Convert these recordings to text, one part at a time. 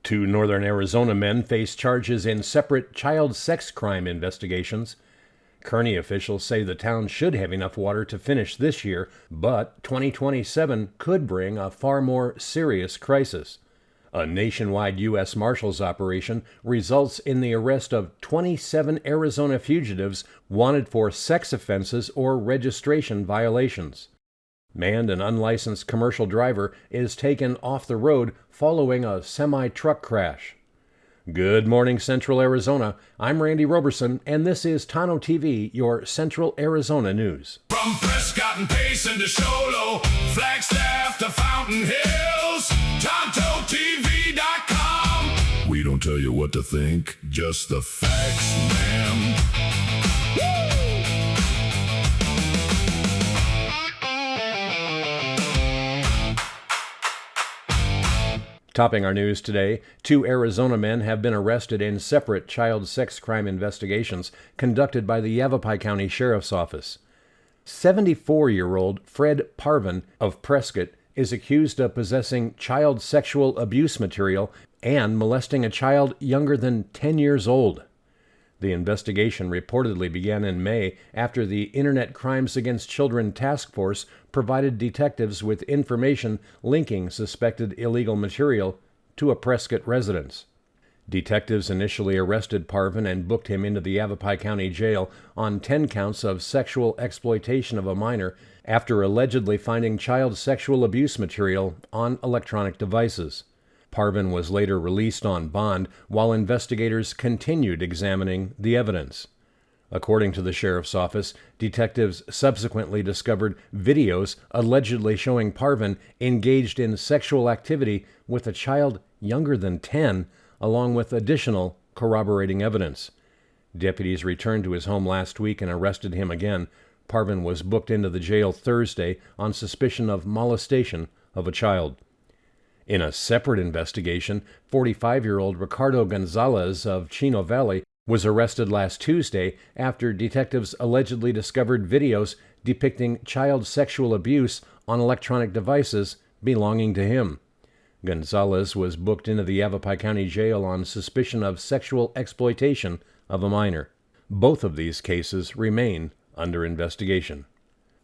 Two northern Arizona men face charges in separate child sex crime investigations. Kearny officials say the town should have enough water to finish this year, but 2027 could bring a far more serious crisis. A nationwide U.S. Marshals operation results in the arrest of 27 Arizona fugitives wanted for sex offenses or registration violations. Man and unlicensed commercial driver is taken off the road following a semi-truck crash. Good morning, Central Arizona. I'm Randy Roberson, and this is Tonto-TV, your Central Arizona news. From Prescott and Payson to Sholo, Flagstaff to Fountain Hills, Tonto-TV.com. We don't tell you what to think, just the facts, ma'am. Topping our news today, two Arizona men have been arrested in separate child sex crime investigations conducted by the Yavapai County Sheriff's Office. 74-year-old Fred Parvin of Prescott is accused of possessing child sexual abuse material and molesting a child younger than 10 years old. The investigation reportedly began in May after the Internet Crimes Against Children Task Force provided detectives with information linking suspected illegal material to a Prescott residence. Detectives initially arrested Parvin and booked him into the Yavapai County Jail on 10 counts of sexual exploitation of a minor after allegedly finding child sexual abuse material on electronic devices. Parvin was later released on bond while investigators continued examining the evidence. According to the sheriff's office, detectives subsequently discovered videos allegedly showing Parvin engaged in sexual activity with a child younger than 10, along with additional corroborating evidence. Deputies returned to his home last week and arrested him again. Parvin was booked into the jail Thursday on suspicion of molestation of a child. In a separate investigation, 45-year-old Ricardo Gonzalez of Chino Valley was arrested last Tuesday after detectives allegedly discovered videos depicting child sexual abuse on electronic devices belonging to him. Gonzalez was booked into the Yavapai County Jail on suspicion of sexual exploitation of a minor. Both of these cases remain under investigation.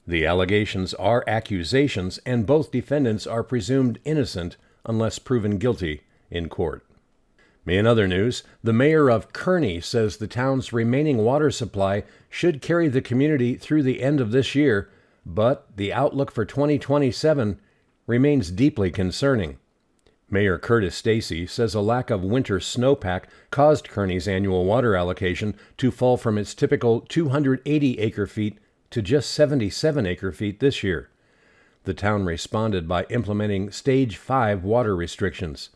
The allegations are accusations, and both defendants are presumed innocent unless proven guilty in court. In other news, the mayor of Kearny says the town's remaining water supply should carry the community through the end of this year, but the outlook for 2027 remains deeply concerning. Mayor Curtis Stacy says a lack of winter snowpack caused Kearny's annual water allocation to fall from its typical 280 acre-feet to just 77 acre-feet this year. The town responded by implementing Stage 5 water restrictions.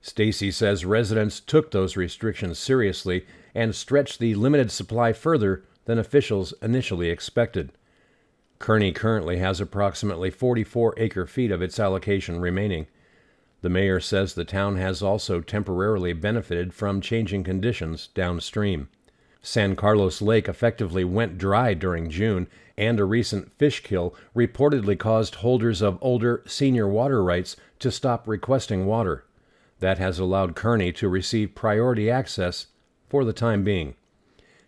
Stacy says residents took those restrictions seriously and stretched the limited supply further than officials initially expected. Kearny currently has approximately 44 acre-feet of its allocation remaining. The mayor says the town has also temporarily benefited from changing conditions downstream. San Carlos Lake effectively went dry during June, and a recent fish kill reportedly caused holders of older senior water rights to stop requesting water. That has allowed Kearny to receive priority access for the time being.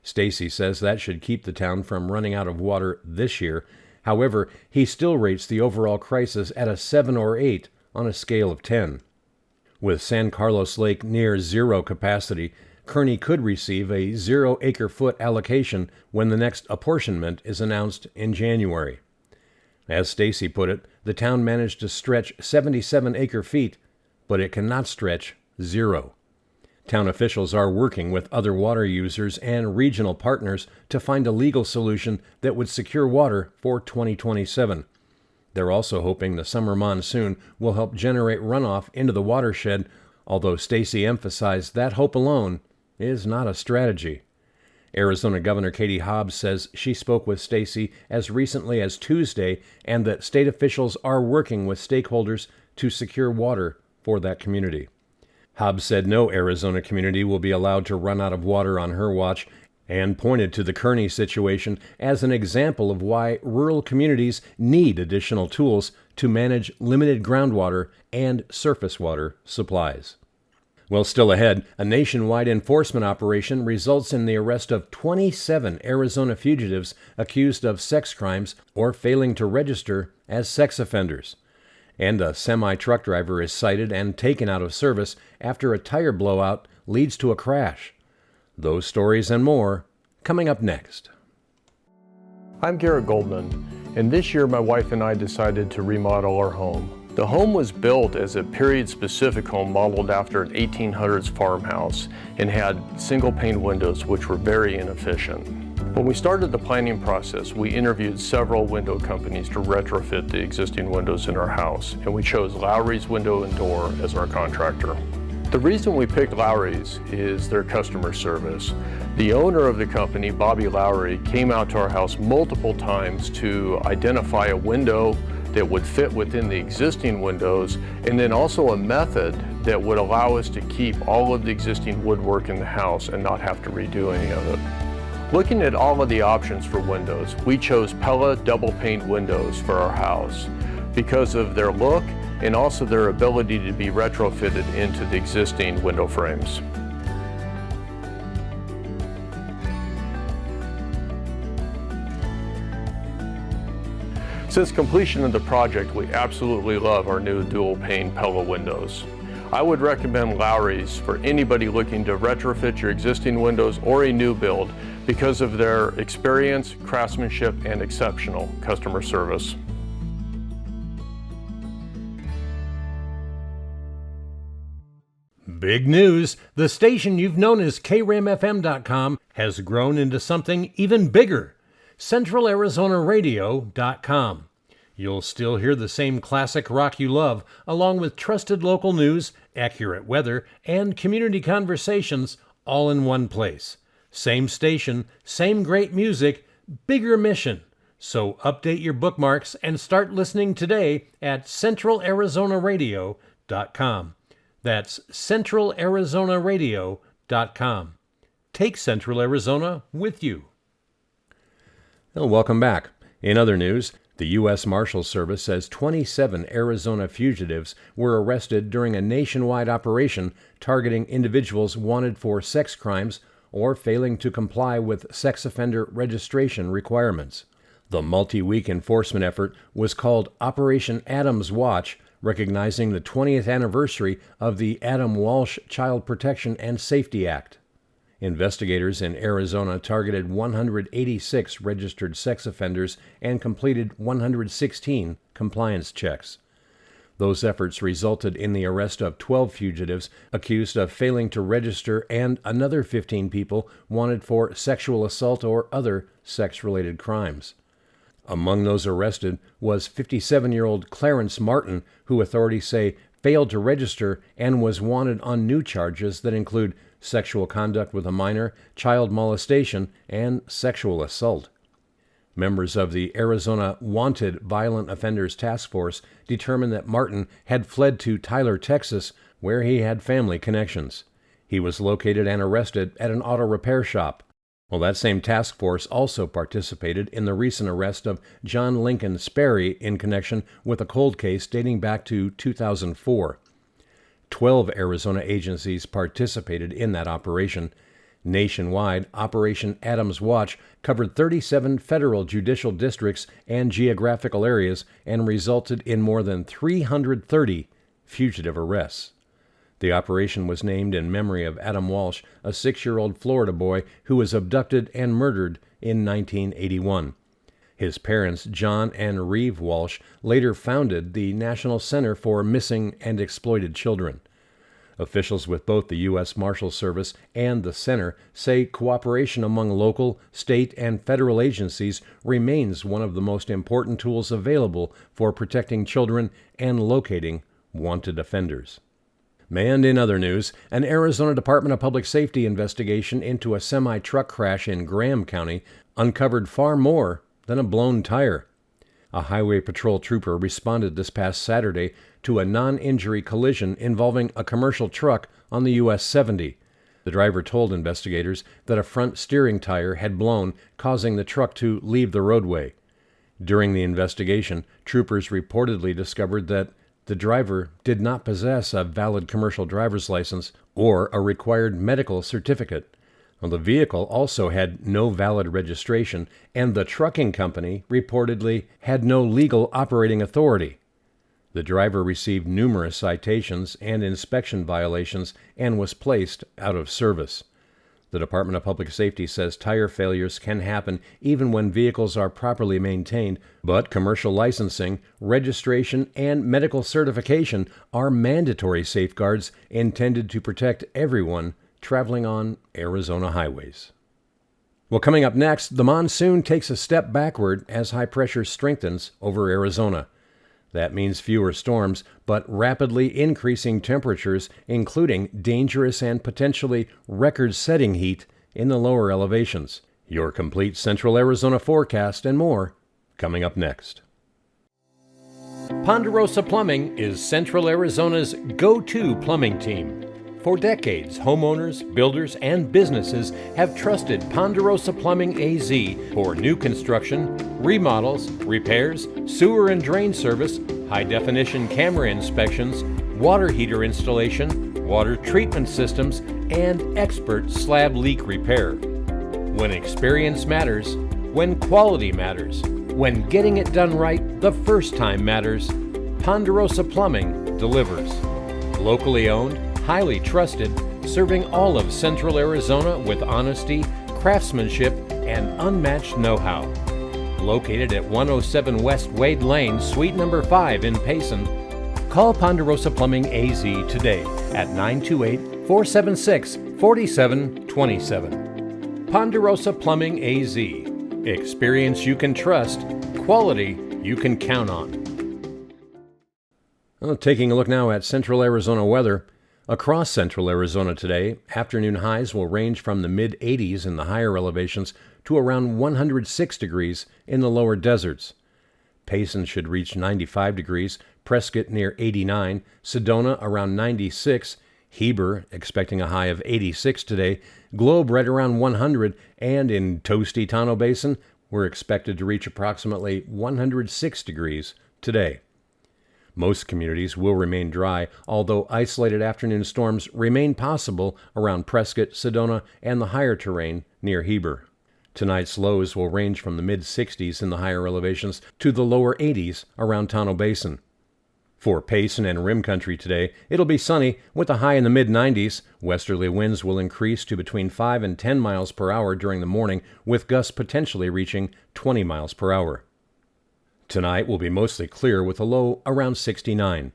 Stacy says that should keep the town from running out of water this year. However, he still rates the overall crisis at a 7 or 8 on a scale of 10. With San Carlos Lake near zero capacity, Kearny could receive a 0 acre-foot allocation when the next apportionment is announced in January. As Stacy put it, the town managed to stretch 77 acre-feet, but it cannot stretch 0. Town officials are working with other water users and regional partners to find a legal solution that would secure water for 2027. They're also hoping the summer monsoon will help generate runoff into the watershed, although Stacy emphasized that hope alone is not a strategy. Arizona Governor Katie Hobbs says she spoke with Stacy as recently as Tuesday and that state officials are working with stakeholders to secure water for that community. Hobbs said no Arizona community will be allowed to run out of water on her watch and pointed to the Kearny situation as an example of why rural communities need additional tools to manage limited groundwater and surface water supplies. Well, still ahead, a nationwide enforcement operation results in the arrest of 27 Arizona fugitives accused of sex crimes or failing to register as sex offenders. And a semi-truck driver is cited and taken out of service after a tire blowout leads to a crash. Those stories and more coming up next. I'm Garrett Goldman, and this year my wife and I decided to remodel our home. The home was built as a period-specific home modeled after an 1800s farmhouse and had single-pane windows which were very inefficient. When we started the planning process, we interviewed several window companies to retrofit the existing windows in our house, and we chose Lowry's Window and Door as our contractor. The reason we picked Lowry's is their customer service. The owner of the company, Bobby Lowry, came out to our house multiple times to identify a window that would fit within the existing windows, and then also a method that would allow us to keep all of the existing woodwork in the house and not have to redo any of it. Looking at all of the options for windows, we chose Pella double pane windows for our house because of their look and also their ability to be retrofitted into the existing window frames. Since completion of the project, we absolutely love our new dual pane Pella windows. I would recommend Lowry's for anybody looking to retrofit your existing windows or a new build because of their experience, craftsmanship, and exceptional customer service. Big news! The station you've known as KRAMFM.com has grown into something even bigger. CentralArizonaRadio.com. You'll still hear the same classic rock you love, along with trusted local news, accurate weather, and community conversations, all in one place. Same station, same great music, bigger mission. So update your bookmarks and start listening today at CentralArizonaRadio.com. That's CentralArizonaRadio.com. Take Central Arizona with you. Well, welcome back. In other news, the U.S. Marshals Service says 27 Arizona fugitives were arrested during a nationwide operation targeting individuals wanted for sex crimes or failing to comply with sex offender registration requirements. The multi-week enforcement effort was called Operation Adam's Watch, recognizing the 20th anniversary of the Adam Walsh Child Protection and Safety Act. Investigators in Arizona targeted 186 registered sex offenders and completed 116 compliance checks. Those efforts resulted in the arrest of 12 fugitives accused of failing to register and another 15 people wanted for sexual assault or other sex-related crimes. Among those arrested was 57-year-old Clarence Martin, who authorities say failed to register and was wanted on new charges that include sexual conduct with a minor, child molestation, and sexual assault. Members of the Arizona Wanted Violent Offenders Task Force determined that Martin had fled to Tyler, Texas, where he had family connections. He was located and arrested at an auto repair shop. Well, that same task force also participated in the recent arrest of John Lincoln Sperry in connection with a cold case dating back to 2004. 12 Arizona agencies participated in that operation. Nationwide, Operation Adam's Watch covered 37 federal judicial districts and geographical areas and resulted in more than 330 fugitive arrests. The operation was named in memory of Adam Walsh, a 6-year-old Florida boy who was abducted and murdered in 1981. His parents, John and Reeve Walsh, later founded the National Center for Missing and Exploited Children. Officials with both the U.S. Marshals Service and the center say cooperation among local, state, and federal agencies remains one of the most important tools available for protecting children and locating wanted offenders. And in other news, an Arizona Department of Public Safety investigation into a semi-truck crash in Graham County uncovered far more than a blown tire. A highway patrol trooper responded this past Saturday to a non-injury collision involving a commercial truck on the US 70. The driver told investigators that a front steering tire had blown, causing the truck to leave the roadway. During the investigation, troopers reportedly discovered that The driver did not possess a valid commercial driver's license or a required medical certificate. Well, the vehicle also had no valid registration, and the trucking company reportedly had no legal operating authority. The driver received numerous citations and inspection violations and was placed out of service. The Department of Public Safety says tire failures can happen even when vehicles are properly maintained, but commercial licensing, registration, and medical certification are mandatory safeguards intended to protect everyone traveling on Arizona highways. Well, coming up next, the monsoon takes a step backward as high pressure strengthens over Arizona. That means fewer storms, but rapidly increasing temperatures, including dangerous and potentially record-setting heat in the lower elevations. Your complete Central Arizona forecast and more coming up next. Ponderosa Plumbing is Central Arizona's go-to plumbing team. For decades, homeowners, builders, and businesses have trusted Ponderosa Plumbing AZ for new construction, remodels, repairs, sewer and drain service, high-definition camera inspections, water heater installation, water treatment systems, and expert slab leak repair. When experience matters, when quality matters, when getting it done right the first time matters, Ponderosa Plumbing delivers. Locally owned, highly trusted, serving all of Central Arizona with honesty, craftsmanship, and unmatched know-how. Located at 107 West Wade Lane, Suite number 5 in Payson, call Ponderosa Plumbing AZ today at 928-476-4727. Ponderosa Plumbing AZ. Experience you can trust, quality you can count on. Well, taking a look now at Central Arizona weather. Across Central Arizona today, afternoon highs will range from the mid-80s in the higher elevations to around 106 degrees in the lower deserts. Payson should reach 95 degrees, Prescott near 89, Sedona around 96, Heber expecting a high of 86 today, Globe right around 100, and in toasty Tonto Basin, we're expected to reach approximately 106 degrees today. Most communities will remain dry, although isolated afternoon storms remain possible around Prescott, Sedona, and the higher terrain near Heber. Tonight's lows will range from the mid-60s in the higher elevations to the lower 80s around Tonto Basin. For Payson and Rim Country today, it'll be sunny with a high in the mid-90s. Westerly winds will increase to between 5 and 10 miles per hour during the morning, with gusts potentially reaching 20 miles per hour. Tonight will be mostly clear with a low around 69.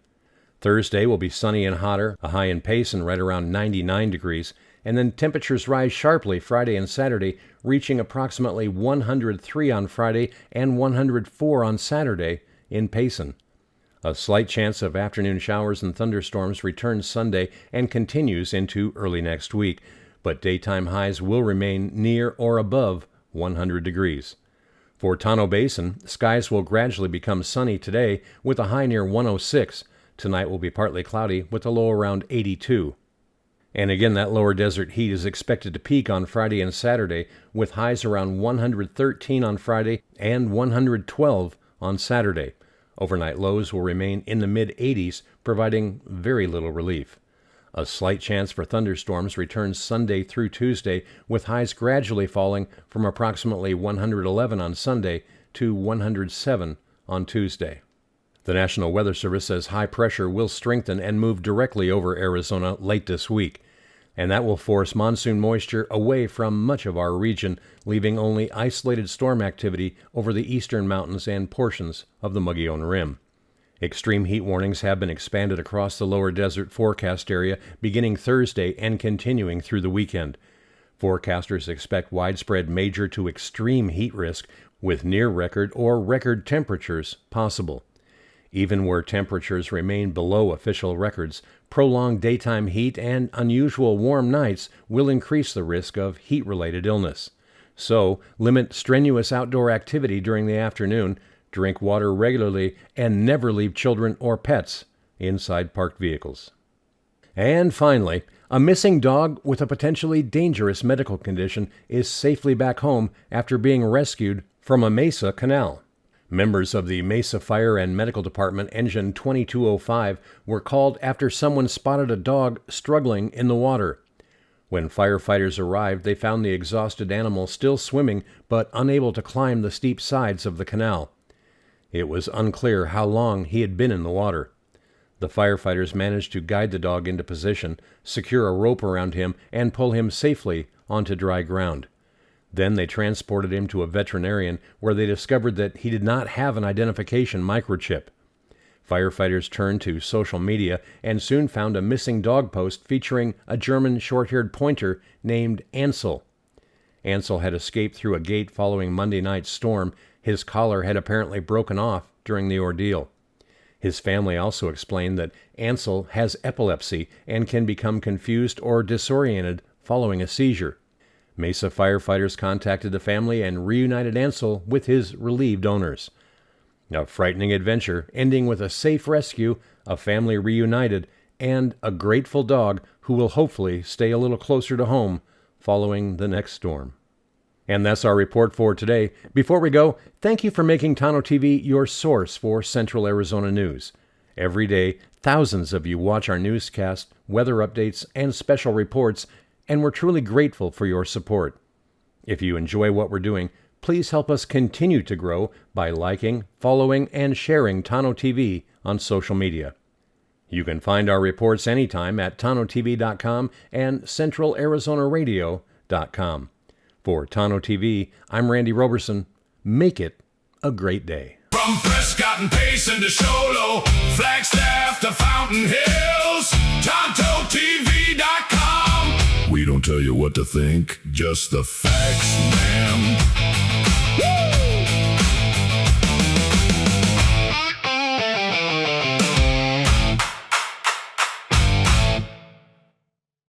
Thursday will be sunny and hotter, a high in Payson right around 99 degrees, and then temperatures rise sharply Friday and Saturday, reaching approximately 103 on Friday and 104 on Saturday in Payson. A slight chance of afternoon showers and thunderstorms returns Sunday and continues into early next week, but daytime highs will remain near or above 100 degrees. For Tonto Basin, skies will gradually become sunny today with a high near 106. Tonight will be partly cloudy with a low around 82. And again, that lower desert heat is expected to peak on Friday and Saturday with highs around 113 on Friday and 112 on Saturday. Overnight lows will remain in the mid-80s, providing very little relief. A slight chance for thunderstorms returns Sunday through Tuesday, with highs gradually falling from approximately 111 on Sunday to 107 on Tuesday. The National Weather Service says high pressure will strengthen and move directly over Arizona late this week, and that will force monsoon moisture away from much of our region, leaving only isolated storm activity over the eastern mountains and portions of the Mogollon Rim. Extreme heat warnings have been expanded across the lower desert forecast area beginning Thursday and continuing through the weekend. Forecasters expect widespread major to extreme heat risk with near-record or record temperatures possible. Even where temperatures remain below official records, prolonged daytime heat and unusual warm nights will increase the risk of heat-related illness. So, limit strenuous outdoor activity during the afternoon, drink water regularly, and never leave children or pets inside parked vehicles. And finally, a missing dog with a potentially dangerous medical condition is safely back home after being rescued from a Mesa canal. Members of the Mesa Fire and Medical Department Engine 2205 were called after someone spotted a dog struggling in the water. When firefighters arrived, they found the exhausted animal still swimming but unable to climb the steep sides of the canal. It was unclear how long he had been in the water. The firefighters managed to guide the dog into position, secure a rope around him, and pull him safely onto dry ground. Then they transported him to a veterinarian where they discovered that he did not have an identification microchip. Firefighters turned to social media and soon found a missing dog post featuring a German short-haired pointer named Ansel. Ansel had escaped through a gate following Monday night's storm. His collar had apparently broken off during the ordeal. His family also explained that Ansel has epilepsy and can become confused or disoriented following a seizure. Mesa firefighters contacted the family and reunited Ansel with his relieved owners. A frightening adventure ending with a safe rescue, a family reunited, and a grateful dog who will hopefully stay a little closer to home following the next storm. And that's our report for today. Before we go, thank you for making Tonto-TV your source for Central Arizona news. Every day, thousands of you watch our newscast, weather updates, and special reports, and we're truly grateful for your support. If you enjoy what we're doing, please help us continue to grow by liking, following, and sharing Tonto-TV on social media. You can find our reports anytime at Tonto-TV.com and CentralArizonaRadio.com. For Tonto-TV, I'm Randy Roberson. Make it a great day. From Prescott and Payson to Sholo, Flagstaff to Fountain Hills, Tonto-TV.com. We don't tell you what to think, just the facts, ma'am. Woo!